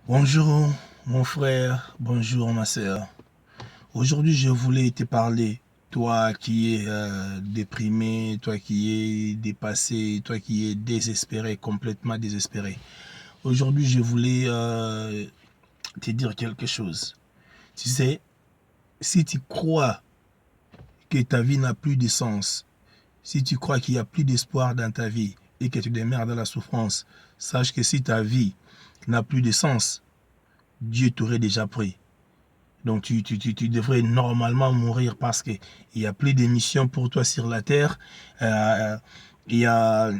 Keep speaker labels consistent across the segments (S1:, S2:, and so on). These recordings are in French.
S1: Bonjour mon frère, bonjour ma soeur. Aujourd'hui je voulais te parler, toi qui es déprimé, toi qui es dépassé, toi qui es désespéré, complètement désespéré. Aujourd'hui je voulais te dire quelque chose. Tu sais, si tu crois que ta vie n'a plus de sens, si tu crois qu'il n'y a plus d'espoir dans ta vie et que tu demeures dans la souffrance, sache que si ta vie n'a plus de sens, Dieu t'aurait déjà pris. Donc tu devrais normalement mourir parce qu'il n'y a plus d'émission pour toi sur la terre. Il n'y a,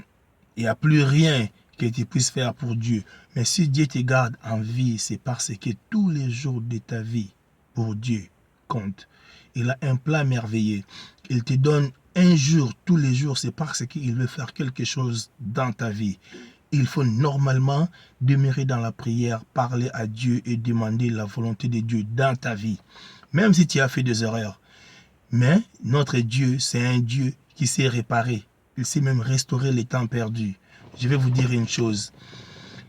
S1: il y a plus rien que tu puisses faire pour Dieu. Mais si Dieu te garde en vie, c'est parce que tous les jours de ta vie, pour Dieu, comptent. Il a un plan merveilleux. Il te donne un jour, tous les jours, c'est parce qu'il veut faire quelque chose dans ta vie. Il faut normalement demeurer dans la prière, parler à Dieu et demander la volonté de Dieu dans ta vie. Même si tu as fait des erreurs. Mais notre Dieu, c'est un Dieu qui sait réparer. Il sait même restaurer les temps perdus. Je vais vous dire une chose.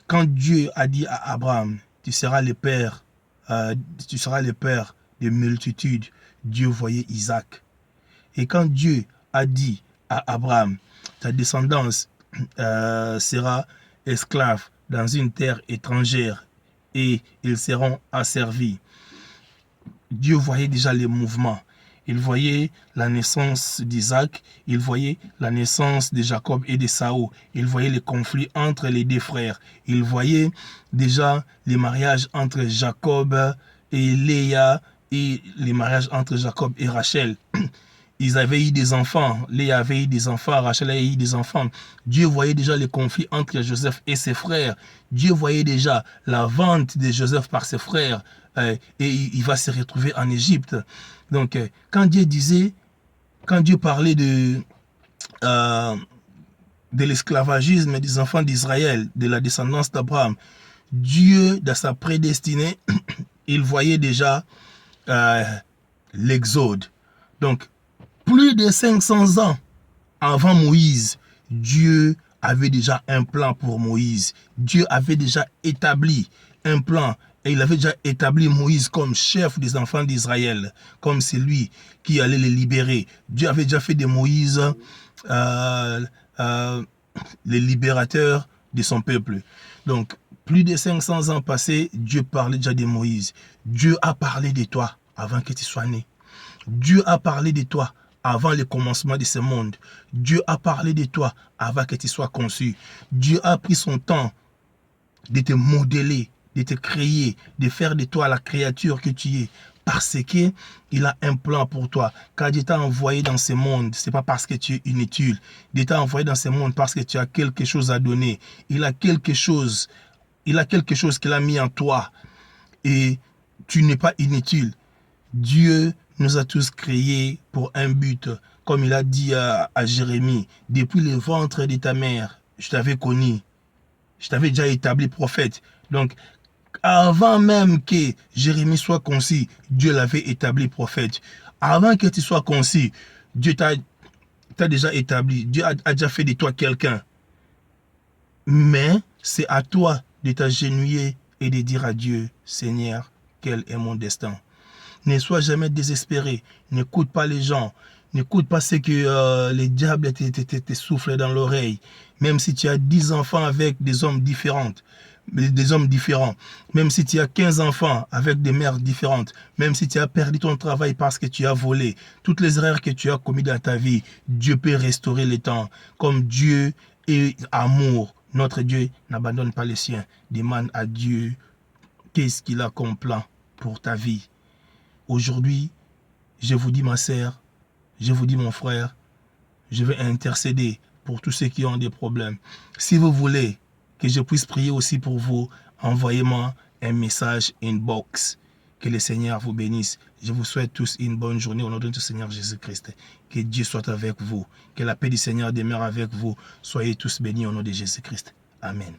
S1: Quand Dieu a dit à Abraham, tu seras le père de multitudes, Dieu voyait Isaac. Et quand Dieu a dit à Abraham, ta descendance sera esclave dans une terre étrangère et ils seront asservis. Dieu voyait déjà les mouvements. Il voyait la naissance d'Isaac, il voyait la naissance de Jacob et de Saül, il voyait les conflits entre les deux frères, il voyait déjà les mariages entre Jacob et Léa et les mariages entre Jacob et Rachel. Ils avaient eu des enfants, Léa avait eu des enfants, Rachel avait eu des enfants. Dieu voyait déjà les conflits entre Joseph et ses frères. Dieu voyait déjà la vente de Joseph par ses frères et il va se retrouver en Égypte. Donc, quand Dieu parlait de l'esclavagisme des enfants d'Israël, de la descendance d'Abraham, Dieu, dans sa prédestinée, il voyait déjà l'exode. Donc, plus de 500 ans avant Moïse, Dieu avait déjà un plan pour Moïse. Dieu avait déjà établi un plan et il avait déjà établi Moïse comme chef des enfants d'Israël, comme celui qui allait les libérer. Dieu avait déjà fait de Moïse les libérateurs de son peuple. Donc, plus de 500 ans passés, Dieu parlait déjà de Moïse. Dieu a parlé de toi avant que tu sois né. Dieu a parlé de toi avant le commencement de ce monde. Dieu a parlé de toi avant que tu sois conçu. Dieu a pris son temps de te modeler, de te créer, de faire de toi la créature que tu es. Parce qu'il a un plan pour toi. Quand Dieu t'a envoyé dans ce monde, ce n'est pas parce que tu es inutile. Dieu t'a envoyé dans ce monde parce que tu as quelque chose à donner. Il a quelque chose qu'il a mis en toi. Et tu n'es pas inutile. Dieu nous a tous créés pour un but. Comme il a dit à Jérémie, depuis le ventre de ta mère, je t'avais connu. Je t'avais déjà établi prophète. Donc, avant même que Jérémie soit conçu, Dieu l'avait établi prophète. Avant que tu sois conçu, Dieu t'a déjà établi. Dieu a déjà fait de toi quelqu'un. Mais c'est à toi de t'agenouiller et de dire à Dieu, Seigneur, quel est mon destin? Ne sois jamais désespéré. N'écoute pas les gens. N'écoute pas ce que les diables te soufflent dans l'oreille. Même si tu as 10 enfants avec des hommes différents. Même si tu as 15 enfants avec des mères différentes. Même si tu as perdu ton travail parce que tu as volé. Toutes les erreurs que tu as commises dans ta vie, Dieu peut restaurer les temps. Comme Dieu est amour. Notre Dieu n'abandonne pas les siens. Demande à Dieu qu'est-ce qu'il a comme plan pour ta vie. Aujourd'hui, je vous dis ma sœur, je vous dis mon frère, je vais intercéder pour tous ceux qui ont des problèmes. Si vous voulez que je puisse prier aussi pour vous, envoyez-moi un message inbox. Que le Seigneur vous bénisse. Je vous souhaite tous une bonne journée au nom de notre Seigneur Jésus-Christ. Que Dieu soit avec vous. Que la paix du Seigneur demeure avec vous. Soyez tous bénis au nom de Jésus-Christ. Amen.